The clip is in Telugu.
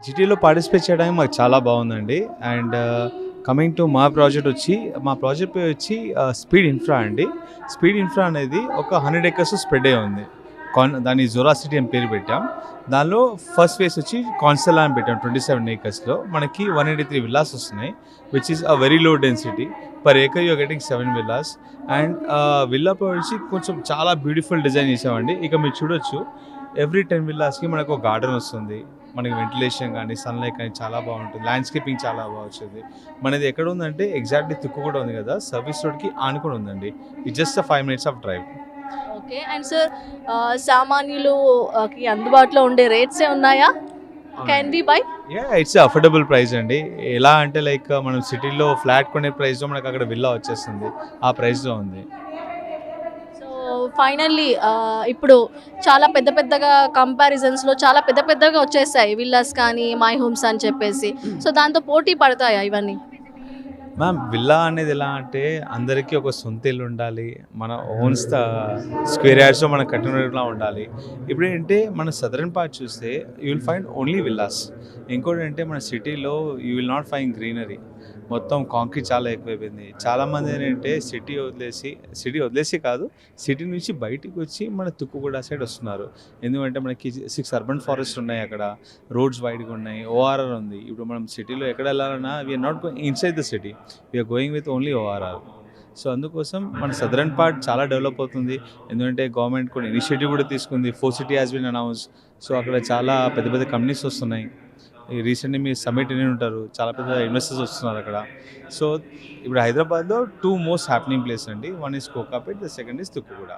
జీటీఏలో పార్టిసిపేట్ చేయడానికి మాకు చాలా బాగుందండి. అండ్ కమింగ్ టు మా ప్రాజెక్ట్ వచ్చి, మా ప్రాజెక్ట్ పేరు వచ్చి స్పీడ్ ఇన్ఫ్రా అండి. స్పీడ్ ఇన్ఫ్రా అనేది ఒక 100 ఎకర్స్ స్ప్రెడ్ అయ్యి ఉంది. దాన్ని జోరా సిటీ అని పేరు పెట్టాం. దానిలో ఫస్ట్ ఫేజ్ వచ్చి కాన్సెలా అని పెట్టాం. 27 ఏకర్స్లో మనకి 183 విల్లాస్ వస్తున్నాయి, which is a very low density. Per acre you're getting 7 villas. And villa వచ్చి కొంచెం చాలా బ్యూటిఫుల్ డిజైన్ చేసామండి. ఇక మీరు చూడొచ్చు, ఎవ్రీ 10 విల్లాస్కి మనకు ఒక గార్డెన్ వస్తుంది. మనకి వెంటిలేషన్ కానీ సన్లైట్ కానీ చాలా బాగుంటుంది. ల్యాండ్స్కేపింగ్ చాలా బాగా వచ్చింది. మనది ఎక్కడ ఉందంటే ఎగ్జాక్ట్లీ తుక్కు కూడా ఉంది కదా, సర్వీస్ రోడ్కి ఆనుకొని ఉందండి. It just 5 minutes of drive. Okay. And sir సామాన్యులుకి అందుబాటులో ఉండే రేట్సే ఉన్నాయా? Can be buy? It's affordable price అండి. ఎలా అంటే లైక్ మనం సిటీలో ఫ్లాట్ కొనే ప్రైస్లో మనకు అక్కడ విల్లా వచ్చేస్తుంది, ఆ ప్రైస్లో ఉంది. సో ఫైనల్లీ ఇప్పుడు చాలా పెద్ద పెద్దగా కంపారిజన్స్లో చాలా పెద్ద పెద్దగా వచ్చేసాయి విల్లాస్ కానీ మై హోమ్స్ అని చెప్పేసి. సో దాంతో పోటీ పడతాయా ఇవన్నీ? మ్యామ్, విల్లా అనేది ఎలా అంటే అందరికీ ఒక సొంత ఇల్లు ఉండాలి, మన ఓన్స్ స్క్వేర్ యార్డ్స్లో మనం కట్టినలా ఉండాలి. ఇప్పుడు ఏంటంటే మన సదరన్ పార్ట్ చూస్తే you will find only villas. ఇంకోటి అంటే మన సిటీలో you will not find greenery. మొత్తం కాంక్రీట్ చాలా ఎక్కువైపోయింది. చాలామంది ఏంటంటే సిటీ వదిలేసి కాదు, సిటీ నుంచి బయటికి వచ్చి మన తుక్కుగూడ సైడ్ వస్తున్నారు. ఎందుకంటే మనకి 6 అర్బన్ ఫారెస్ట్ ఉన్నాయి, అక్కడ రోడ్స్ వైడ్గా ఉన్నాయి, ఓఆర్ఆర్ ఉంది. ఇప్పుడు మనం సిటీలో ఎక్కడ వెళ్ళాలన్నా we're not going inside the city, we're going with only ORR. So అందుకోసం మన సదరన్ పార్ట్ చాలా డెవలప్ అవుతుంది. ఎందుకంటే గవర్నమెంట్ కూడా ఇనిషియేటివ్ కూడా తీసుకుంది. 4 city has been announce. So అక్కడ చాలా పెద్ద పెద్ద కంపెనీస్ వస్తున్నాయి. రీసెంట్లీ మీరు సమ్మిట్ విని ఉంటారు, చాలా పెద్ద ఇన్వెస్టర్స్ వస్తున్నారు అక్కడ. సో ఇప్పుడు హైదరాబాద్లో 2 మోస్ట్ హ్యాపెనింగ్ ప్లేస్ అండి. One is Kokapet, the second is Tukkuguda.